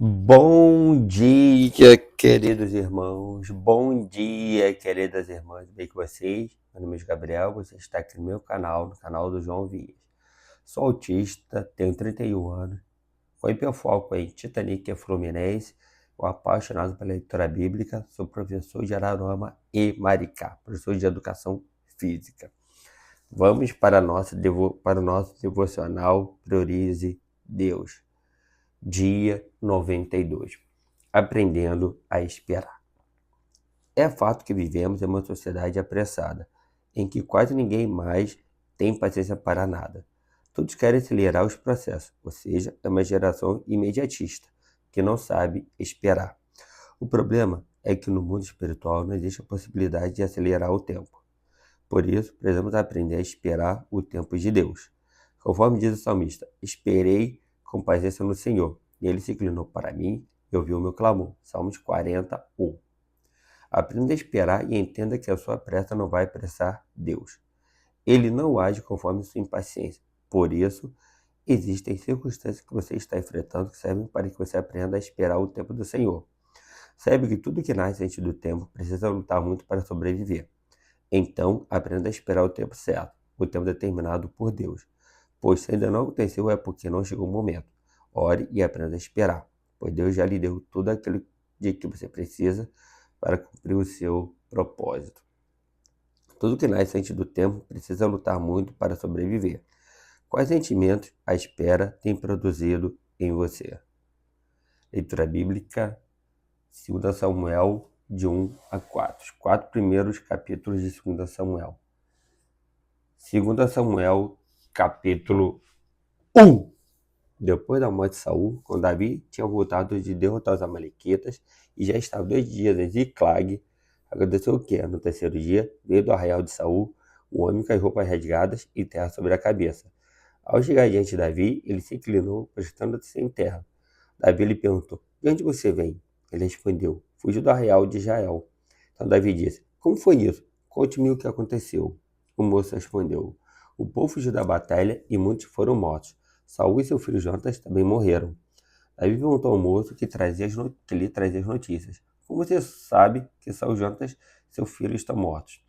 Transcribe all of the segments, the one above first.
Bom dia, queridos irmãos. Bom dia, queridas irmãs. Bem com vocês? Meu nome é Gabriel, você está aqui no meu canal, no canal do João Vias. Sou autista, tenho 31 anos, com hiperfoco em Titanic e Fluminense, sou apaixonado pela leitura bíblica, sou professor de Araruama e Maricá, professor de Educação Física. Vamos para o nosso devocional Priorize Deus. Dia 92. Aprendendo a esperar. É fato que vivemos em uma sociedade apressada, em que quase ninguém mais tem paciência para nada. Todos querem acelerar os processos, ou seja, é uma geração imediatista, que não sabe esperar. O problema é que no mundo espiritual não existe a possibilidade de acelerar o tempo. Por isso, precisamos aprender a esperar o tempo de Deus. Conforme diz o salmista, esperei com paciência no Senhor, e ele se inclinou para mim e ouviu o meu clamor. Salmos 41. Aprenda a esperar e entenda que a sua pressa não vai apressar Deus. Ele não age conforme sua impaciência. Por isso, existem circunstâncias que você está enfrentando que servem para que você aprenda a esperar o tempo do Senhor. Saiba que tudo que nasce antes do tempo precisa lutar muito para sobreviver. Então, aprenda a esperar o tempo certo, o tempo determinado por Deus. Pois se ainda não aconteceu é porque não chegou o momento. Ore e aprenda a esperar, pois Deus já lhe deu tudo aquilo de que você precisa para cumprir o seu propósito. Tudo que nasce antes do tempo precisa lutar muito para sobreviver. Quais sentimentos a espera tem produzido em você? Leitura bíblica, 2 Samuel, de 1 a 4. Os 4 primeiros capítulos de 2 Samuel. 2 Samuel, capítulo 1. Depois da morte de Saul, quando Davi tinha voltado de derrotar os amalequitas e já estava 2 dias em Ziclag, aconteceu o que? No terceiro dia, veio do arraial de Saul um homem com as roupas rasgadas e terra sobre a cabeça. Ao chegar diante de Davi, ele se inclinou, prostrando-se em terra. Davi lhe perguntou: de onde você vem? Ele respondeu: fugi do arraial de Israel. Então Davi disse: como foi isso? Conte-me o que aconteceu. O moço respondeu: o povo fugiu da batalha e muitos foram mortos. Saul e seu filho Jonatas também morreram. Davi perguntou ao moço que lhe trazia as notícias: como você sabe que Saul e Jonatas, seu filho, estão mortos?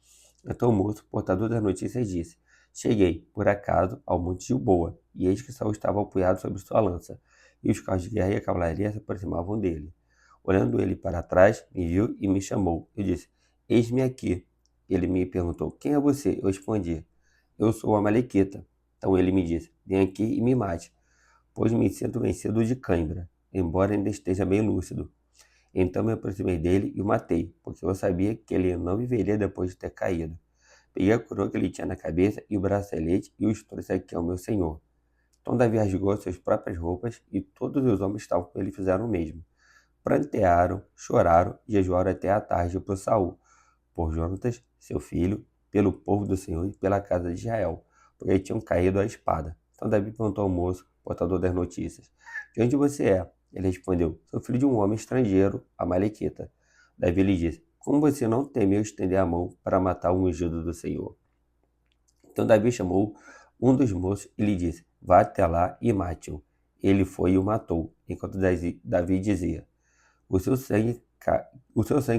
Então o moço, portador das notícias, disse: cheguei, por acaso, ao monte Gilboa, e eis que Saul estava apoiado sobre sua lança, e os carros de guerra e a cavalaria se aproximavam dele. Olhando ele para trás, me viu e me chamou. Eu disse: eis-me aqui. Ele me perguntou: quem é você? Eu respondi: eu sou o Amalequita. Então ele me disse: vem aqui e me mate, pois me sinto vencido de cãibra, embora ainda esteja bem lúcido. Então me aproximei dele e o matei, porque eu sabia que ele não viveria depois de ter caído. Peguei a coroa que ele tinha na cabeça e o bracelete e os trouxe aqui ao meu senhor. Então Davi rasgou suas próprias roupas e todos os homens que estavam com ele fizeram o mesmo. Prantearam, choraram e jejuaram até a tarde por Saul, por Jonatas, seu filho, pelo povo do Senhor e pela casa de Israel, porque tinham caído à espada. Então Davi perguntou ao moço, portador das notícias: de onde você é? Ele respondeu: sou filho de um homem estrangeiro, amalequita. Davi lhe disse: como você não temeu estender a mão para matar o ungido do Senhor? Então Davi chamou um dos moços e lhe disse: vá até lá e mate-o. Ele foi e o matou, enquanto Davi dizia: o seu sangue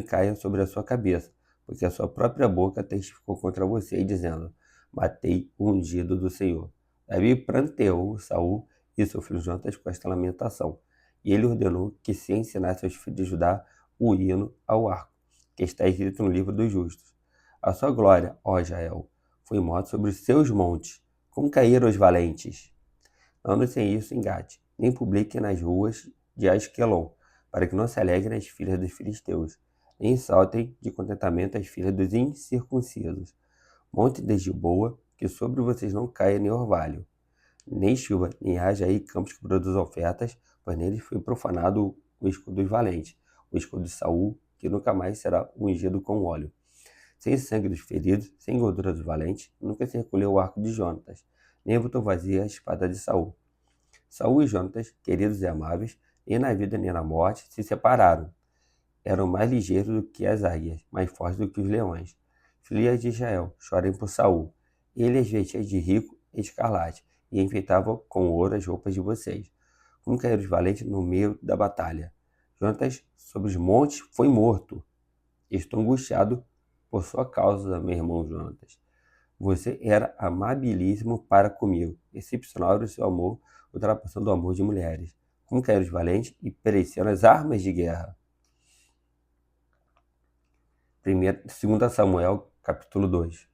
caia sobre a sua cabeça, porque a sua própria boca testificou contra você, dizendo: matei o ungido do Senhor. Davi pranteou Saul e seu filho Jonatas com esta lamentação, e ele ordenou que se ensinasse aos filhos de Judá o hino ao arco, que está escrito no livro dos justos. A sua glória, ó Israel, foi morta sobre os seus montes, como caíram os valentes. Não anunciem isso em Gate, nem publiquem nas ruas de Asquelon, para que não se alegrem as filhas dos filisteus, nem saltem de contentamento as filhas dos incircuncisos. Monte de Gilboa, que sobre vocês não caia nem orvalho, nem chuva, nem haja aí campos que produzam ofertas, pois neles foi profanado o escudo dos valentes, o escudo de Saul, que nunca mais será ungido com óleo. Sem sangue dos feridos, sem gordura dos valentes, nunca se recolheu o arco de Jonatas, nem voltou vazia a espada de Saul. Saul e Jonatas, queridos e amáveis, nem na vida nem na morte, se separaram. Eram mais ligeiros do que as águias, mais fortes do que os leões. Filhas de Israel, chorem por Saul. Ele as vestia de rico e escarlate, e enfeitava com ouro as roupas de vocês. como caíram os valentes no meio da batalha. Jonatas, sobre os montes, foi morto. Estou angustiado por sua causa, meu irmão Jonatas. Você era amabilíssimo para comigo. Excepcional era o seu amor, ultrapassando o amor de mulheres. Como caíram os valentes e pereceram as armas de guerra. 2 Samuel, capítulo 2.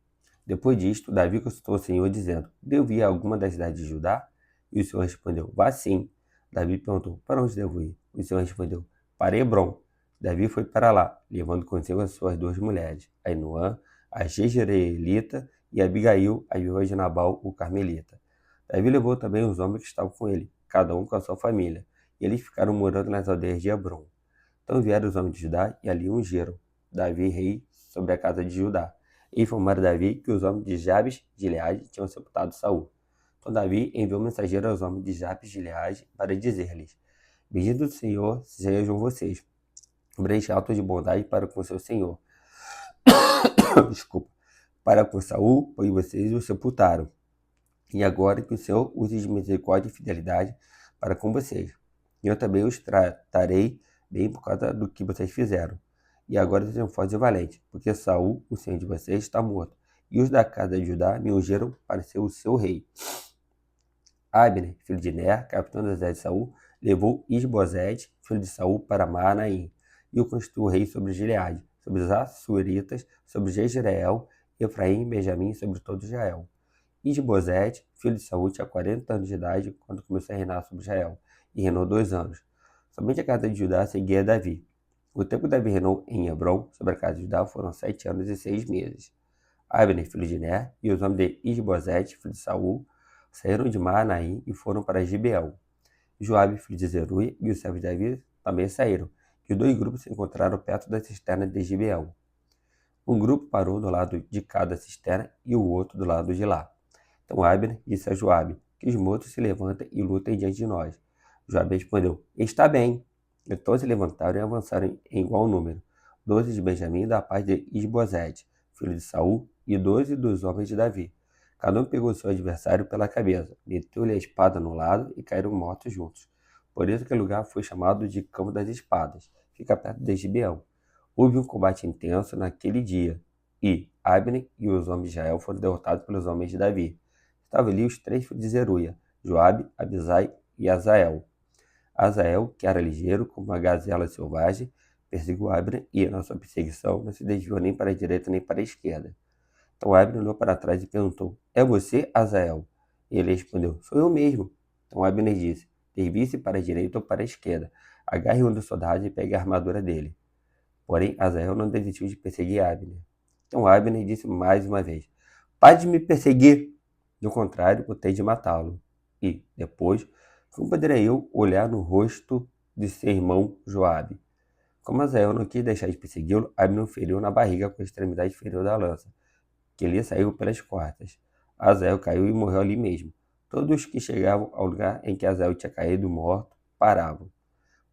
Depois disto, Davi consultou o Senhor, dizendo: devo ir a alguma das cidades de Judá? E o Senhor respondeu: vá sim. Davi perguntou: para onde devo ir? O Senhor respondeu: para Hebrom. Davi foi para lá, levando consigo as suas 2 mulheres, Ainoã, a jezreelita, e Abigail, a viúva de Nabal, o carmelita. Davi levou também os homens que estavam com ele, cada um com a sua família, e eles ficaram morando nas aldeias de Hebrom. Então vieram os homens de Judá e ali ungiram Davi rei sobre a casa de Judá. E informaram Davi que os homens de Jabes de Gileade tinham sepultado Saul. Então Davi enviou mensageiro aos homens de Jabes de Gileade para dizer-lhes: bendito o Senhor sejam vocês, obreiros altos de bondade para com seu Senhor. Desculpa. Para com Saul, pois vocês o sepultaram. E agora que o Senhor use de misericórdia e fidelidade para com vocês. E eu também os tratarei bem por causa do que vocês fizeram. E agora sejam fortes e valentes, porque Saul, o Senhor de vocês, está morto. E os da casa de Judá me ungiram para ser o seu rei. Abner, filho de Ner, capitão do exército de Saul, levou Isbosete, filho de Saul, para Maanaim, e o constituiu rei sobre Gileade, sobre os Assuritas, sobre Jezreel, Efraim e Benjamim, sobre todo Israel. Isbosete, filho de Saul, tinha 40 anos de idade quando começou a reinar sobre Israel, e reinou 2 anos. Somente a casa de Judá seguia Davi. O tempo que Davi reinou em Hebrom sobre a casa de Judá foram 7 anos e 6 meses. Abner, filho de Ner, e os homens de Isbosete, filho de Saul, saíram de Maanaim e foram para Gibeão. Joabe, filho de Zeruia, e os servos de Davi também saíram, e os 2 grupos se encontraram perto da cisterna de Gibeão. Um grupo parou do lado de cada cisterna e o outro do lado de lá. Então Abner disse a Joabe: que os mortos se levantem e lutem diante de nós. Joabe respondeu: está bem. Então se levantaram e avançaram em igual número, 12 de Benjamim da parte de Isbosete, filho de Saul, e 12 dos homens de Davi. Cada um pegou seu adversário pela cabeça, meteu-lhe a espada no lado e caíram mortos juntos. Por isso aquele lugar foi chamado de Campo das Espadas, fica perto de Gibeão. Houve um combate intenso naquele dia, e Abner e os homens de Israel foram derrotados pelos homens de Davi. Estavam ali os 3 filhos de Zeruia, Joabe, Abisai e Azael. Azael, que era ligeiro como uma gazela selvagem, perseguiu Abner e, na sua perseguição, não se desviou nem para a direita nem para a esquerda. Então Abner olhou para trás e perguntou: é você, Azael? E ele respondeu: sou eu mesmo. Então Abner disse: desvie-se para a direita ou para a esquerda, agarre um dos soldados e pegue a armadura dele. Porém, Azael não desistiu de perseguir Abner. Então Abner disse mais uma vez: pare de me perseguir. Do contrário, eu tenho de matá-lo. E, depois, como poderei eu olhar no rosto de seu irmão Joabe? Como Azael não quis deixar de persegui-lo, Abner o feriu na barriga com a extremidade inferior da lança, que lhe saiu pelas costas. Azael caiu e morreu ali mesmo. Todos que chegavam ao lugar em que Azael tinha caído morto paravam.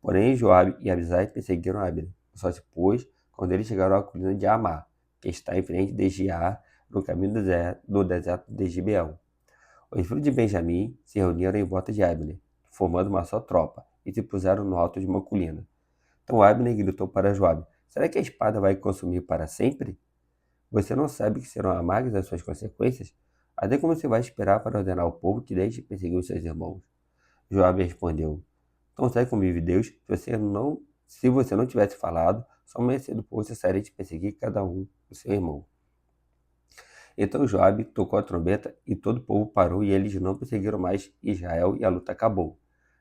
Porém, Joabe e Abisai perseguiram Abner. Só se pôs quando eles chegaram à colina de Amá, que está em frente de Giar, no caminho do deserto de Gibeão. Os filhos de Benjamim se reuniram em volta de Abner, formando uma só tropa, e se puseram no alto de uma colina. Então Abner gritou para Joabe: será que a espada vai consumir para sempre? Você não sabe que serão amargas as suas consequências? Até como você vai esperar para ordenar ao povo que deixe de perseguir os seus irmãos? Joabe respondeu: então sabe como vive Deus, se você não tivesse falado, só mais cedo o povo cessaria de perseguir cada um o seu irmão. Então Joabe tocou a trombeta e todo o povo parou e eles não perseguiram mais Israel e a luta acabou.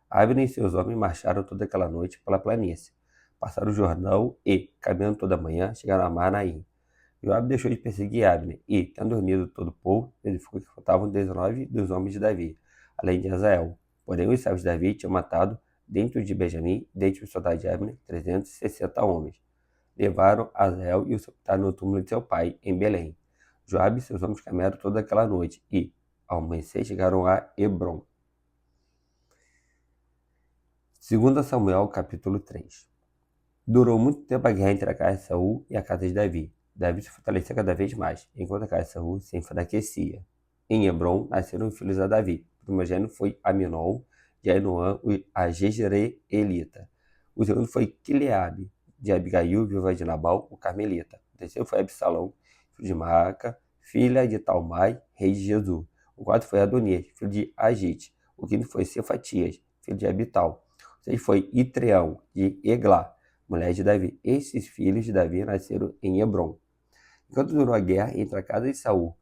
Abner e seus homens marcharam toda aquela noite pela planície. Passaram o Jordão e, caminhando toda a manhã, chegaram a Maanaim. Joabe deixou de perseguir Abner e, tendo reunido todo o povo, verificou que faltavam 19 dos homens de Davi, além de Azael. Porém, os servos de Davi tinham matado, dentro de Benjamim, dentre os soldados de Abner, 360 homens. Levaram Azael e o sepultaram no túmulo de seu pai, em Belém. Joabe e seus homens caminharam toda aquela noite e, ao amanhecer, chegaram a Hebrom. 2 Samuel, capítulo 3. Durou muito tempo a guerra entre a casa de Saul e a casa de Davi. Davi se fortaleceu cada vez mais, enquanto a casa de Saul se enfraquecia. Em Hebrom nasceram filhos a Davi. O primogênito foi Aminon, de Ainoã, a Jezreelita. O segundo foi Quileabe, de Abigail, viúva de Nabal, o Carmelita. O terceiro foi Absalão, filho de Maaca, filha de Talmai, rei de Jesus. O quarto foi Adonias, filho de Agite. O quinto foi Cefatias, filho de Abital. O sexto foi Itreão, de Eglá, mulher de Davi. Esses filhos de Davi nasceram em Hebrom. Enquanto durou a guerra entre a casa de Saul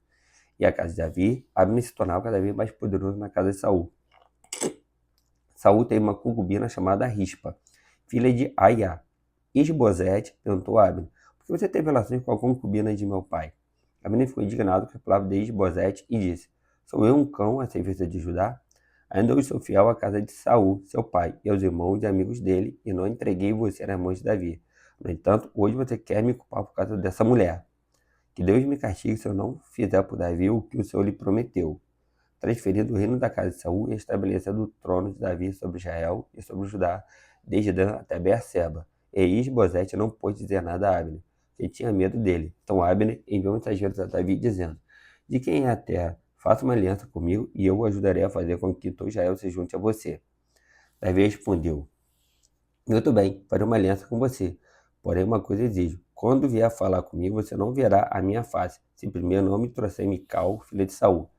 e a casa de Davi, Abner se tornava cada vez mais poderoso na casa de Saul. Saul tem uma concubina chamada Rispa, filha de Aiá. Isbosete perguntou a Abner: por que você teve relações com a concubina de meu pai? Abner ficou indignado com a palavra de Isbosete e disse: sou eu um cão a serviço de Judá? Ainda hoje sou fiel à casa de Saul, seu pai, e aos irmãos e amigos dele, e não entreguei você nas mãos de Davi. No entanto, hoje você quer me culpar por causa dessa mulher. Que Deus me castigue se eu não fizer por Davi o que o Senhor lhe prometeu, transferindo o reino da casa de Saul e estabelecendo o trono de Davi sobre Israel e sobre Judá, desde Dan até Beerseba. E Isbosete não pôde dizer nada a Abner, que tinha medo dele. Então Abner enviou mensageiros a Davi, dizendo: de quem é a terra? Faça uma aliança comigo e eu o ajudarei a fazer com que todo Israel se junte a você. Davi respondeu: muito bem, farei uma aliança com você. Porém, uma coisa exijo: quando vier falar comigo, você não verá a minha face, se primeiro não me trouxer Mical, filha de Saul.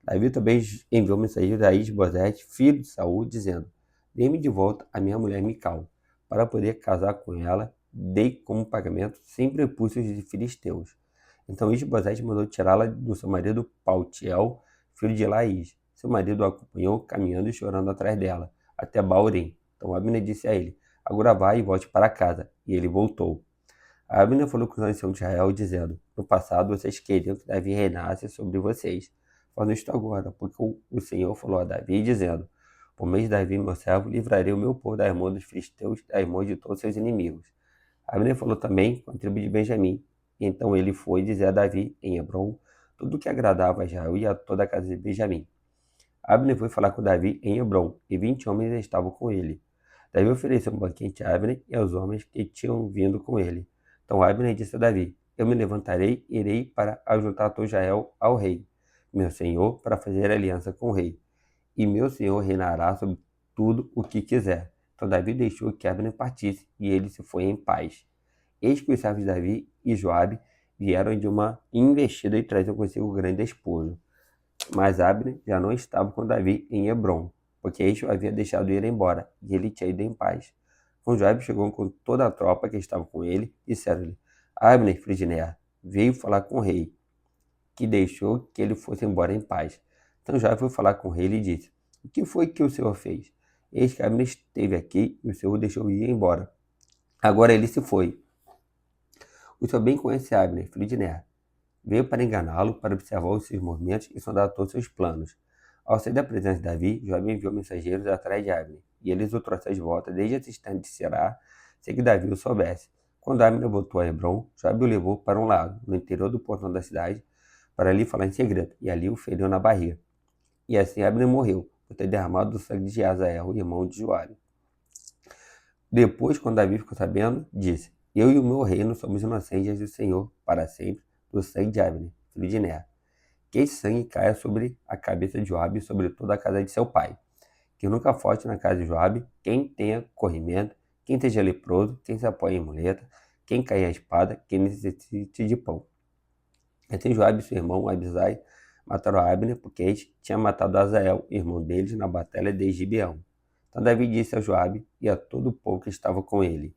Davi também enviou mensageiros a Isbosete, filho de Saul, dizendo: dê-me de volta a minha mulher Mical, para poder casar com ela, dei como pagamento 100 prepúcios de filisteus. Então Isbosete mandou tirá-la do seu marido Paltiel, filho de Laís. Seu marido a acompanhou, caminhando e chorando atrás dela, até Baurém. Então Abner disse a ele: agora vai e volte para casa. E ele voltou. Abner falou com os anciãos de Israel, dizendo: no passado vocês queriam que Davi reinasse sobre vocês. Façam isto agora, porque o Senhor falou a Davi, dizendo: por meio de Davi, meu servo, livrarei o meu povo das mãos dos filisteus, das mãos de todos seus inimigos. Abner falou também com a tribo de Benjamim. E então ele foi dizer a Davi, em Hebrom, tudo o que agradava a Israel e a toda a casa de Benjamim. Abner foi falar com Davi em Hebrom, e 20 homens estavam com ele. Davi ofereceu um banquete a Abner e aos homens que tinham vindo com ele. Então Abner disse a Davi: eu me levantarei e irei para ajuntar todo Israel ao rei, meu senhor, para fazer aliança com o rei. E meu senhor reinará sobre tudo o que quiser. Então Davi deixou que Abner partisse, e ele se foi em paz. Eis que os servos de Davi e Joabe vieram de uma investida e traziam consigo o grande despojo. Mas Abner já não estava com Davi em Hebrom, porque este o havia deixado ir embora, e ele tinha ido em paz. Quando Joabe chegou com toda a tropa que estava com ele, disseram-lhe: Abner, filho de Ner, veio falar com o rei, que deixou que ele fosse embora em paz. Então Joabe foi falar com o rei e lhe disse: o que foi que o Senhor fez? Eis que Abner esteve aqui e o Senhor deixou ir embora. Agora ele se foi. O Senhor bem conhece Abner, filho de Ner. Veio para enganá-lo, para observar os seus movimentos e sondar todos os seus planos. Ao sair da presença de Davi, Joabe enviou mensageiros atrás de Abner, e eles o trouxeram de volta desde a cisterna de Será, sem que Davi o soubesse. Quando Abner voltou a Hebrom, Joabe o levou para um lado, no interior do portão da cidade, para ali falar em segredo, e ali o feriu na barriga. E assim Abner morreu, por ter derramado o sangue de Azael, irmão de Joabe. Depois, quando Davi ficou sabendo, disse: eu e o meu reino somos inocentes do Senhor para sempre, do sangue de Abner, filho de Ner. Que esse sangue caia sobre a cabeça de Joabe e sobre toda a casa de seu pai. Que nunca falte na casa de Joabe quem tenha corrimento, quem esteja leproso, quem se apoie em muleta, quem caia a espada, quem necessite de pão. Assim Joabe e seu irmão Abisai mataram Abner, porque este tinha matado Azael, irmão deles, na batalha de Gibeão. Então Davi disse a Joabe e a todo o povo que estava com ele: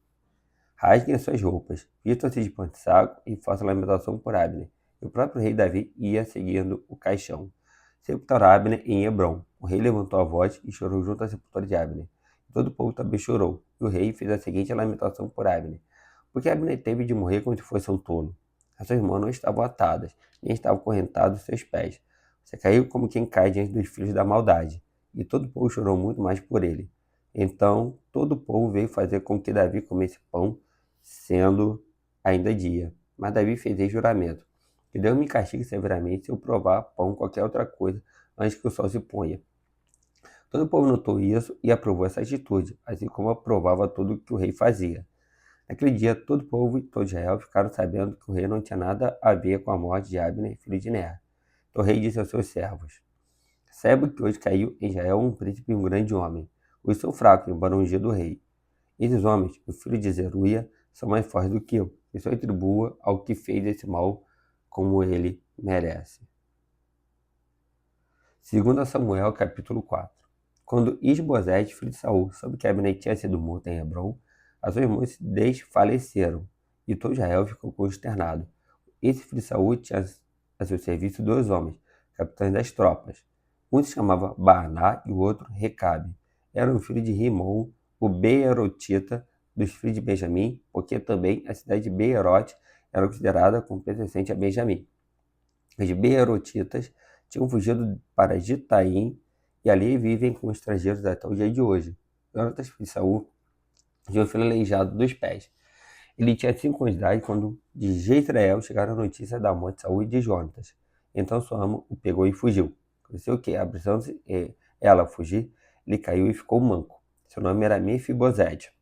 rasguem as suas roupas, vistam-se de pano de saco e façam lamentação por Abner. E o próprio rei Davi ia seguindo o caixão. Sepultaram Abner em Hebrom. O rei levantou a voz e chorou junto à sepultura de Abner. E todo o povo também chorou. E o rei fez a seguinte lamentação por Abner: porque Abner teve de morrer como se fosse um tolo. As suas mãos não estavam atadas, nem estavam correntados os seus pés. Você caiu como quem cai diante dos filhos da maldade. E todo o povo chorou muito mais por ele. Então todo o povo veio fazer com que Davi comesse pão, sendo ainda dia. Mas Davi fez esse juramento: que Deus me castigue severamente se eu provar pão ou qualquer outra coisa antes que o sol se ponha. Todo o povo notou isso e aprovou essa atitude, assim como aprovava tudo que o rei fazia. Naquele dia, todo o povo e todo Israel ficaram sabendo que o rei não tinha nada a ver com a morte de Abner, filho de Ner. Então o rei disse aos seus servos: saiba que hoje caiu em Israel um príncipe e um grande homem. Hoje sou fraco, embora ungido do rei. Esses homens, o filho de Zeruia, são mais fortes do que eu. Isso atribua ao que fez esse mal como ele merece. 2 Samuel, capítulo 4. Quando Isbosete, filho de Saul, soube que Abner tinha sido morto em Hebrom, as suas irmãs desfaleceram, e todo Israel ficou consternado. Esse filho de Saul tinha a seu serviço 2 homens, capitães das tropas. Um se chamava Baaná e o outro Recabe. Eram filhos de Rimon, o Beerotita, dos filhos de Benjamim, porque também a cidade de Beerote era considerada como pertencente a Benjamim. Os Beerotitas tinham fugido para Gitaim e ali vivem como estrangeiros até o dia de hoje. Jonatas, filho de Saul, tinha um filho aleijado dos pés. Ele tinha 5 anos de idade quando de Jezreel chegaram a notícia da morte de Saul e de Jonatas. Então sua ama o pegou e fugiu. Aconteceu que, apressando-se ela a fugir, ele caiu e ficou manco. Seu nome era Mefibosete.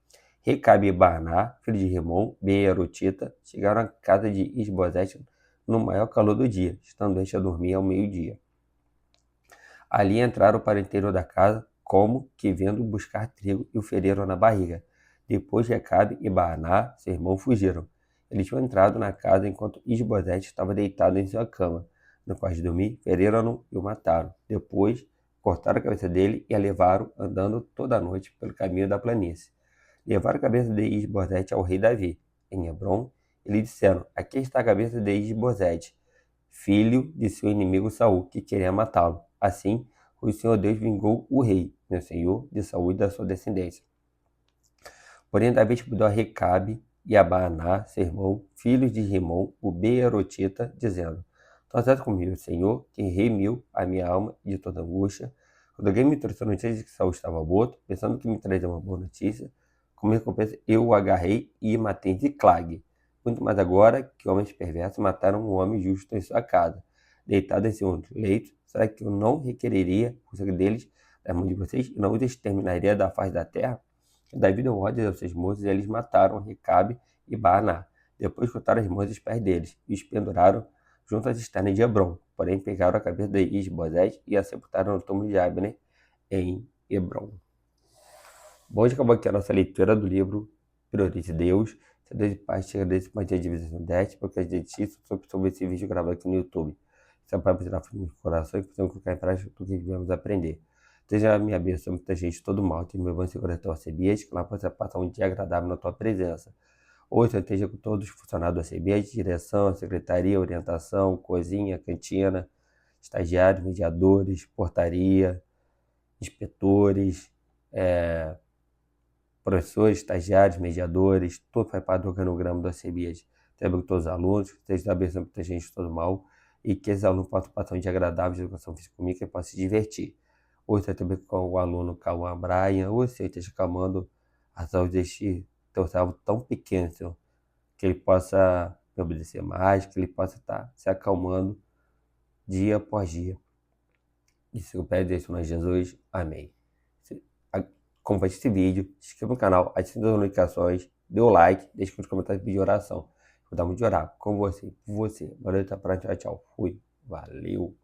Recabe e Baaná, filho de Rimon, Beerotita, chegaram à casa de Isbosete no maior calor do dia, estando este a dormir ao meio-dia. Ali entraram para o interior da casa, como que vendo buscar trigo, e o feriram na barriga. Depois Recabe e Baaná, seu irmão, fugiram. Eles tinham entrado na casa enquanto Isbosete estava deitado em sua cama. No quarto de dormir, feriram-no e o mataram. Depois, cortaram a cabeça dele e a levaram andando toda a noite pelo caminho da planície. Levaram a cabeça de Isbosete ao rei Davi. Em Hebrom, e lhe disseram: aqui está a cabeça de Isbosete, filho de seu inimigo Saul, que queria matá-lo. Assim, o Senhor Deus vingou o rei, meu senhor, de Saul e da sua descendência. Porém, Davi respondeu a Recabe e a Baaná, seu irmão, filhos de Rimon, o Beerotita, dizendo: tão certo como meu senhor, que remiu a minha alma de toda angústia. Quando alguém me trouxe a notícia de que Saul estava morto, pensando que me traria uma boa notícia, como recompensa eu o agarrei e matei de Clag. Muito mais agora que homens perversos mataram um homem justo em sua casa, deitado em seu leito. Será que eu não requereria o sangue deles da mão de vocês e não os exterminaria da face da terra? Davi deu ordens aos seus moços e eles mataram Recabe e Baaná. Depois cortaram as mãos e os pés deles e os penduraram junto às cisternas de Hebrom. Porém, pegaram a cabeça de Isbosete e a sepultaram no túmulo de Abner em Hebrom. Bom, já acabou aqui a nossa leitura do livro Priorize Deus. Se Deus de paz, te agradeço por manter a divisão deste, porque a gente sobre esse vídeo gravado aqui no YouTube. Se é para tirar no coração e precisamos colocar em prática tudo que devemos aprender. Seja a minha bênção, muita gente, todo mal, te meu bom segurança da tua CBS, que lá possa passar um dia agradável na tua presença. Hoje eu esteja com todos os funcionários da CBS, direção, secretaria, orientação, cozinha, cantina, estagiários, mediadores, portaria, inspetores, professores, estagiários, mediadores, tudo faz parte do organograma da CBS. Também com todos os alunos, que esteja abençoando muita gente, todo mal, e que esses alunos possam passar um dia agradável de educação física comigo, que possam se divertir. Hoje está também com o aluno Cauã Brian, ou você esteja acalmando a saúde deste teu servo tão pequeno, Senhor, que ele possa me obedecer mais, que ele possa estar se acalmando dia após dia. Isso eu peço em nome de Jesus. Amém. Compartilhe esse vídeo, se inscreva no canal, ative as notificações, dê o like, deixe nos comentários pedir oração. Vou dar muito de orar com você, por você. Valeu, até a próxima. Tchau, tchau. Fui. Valeu.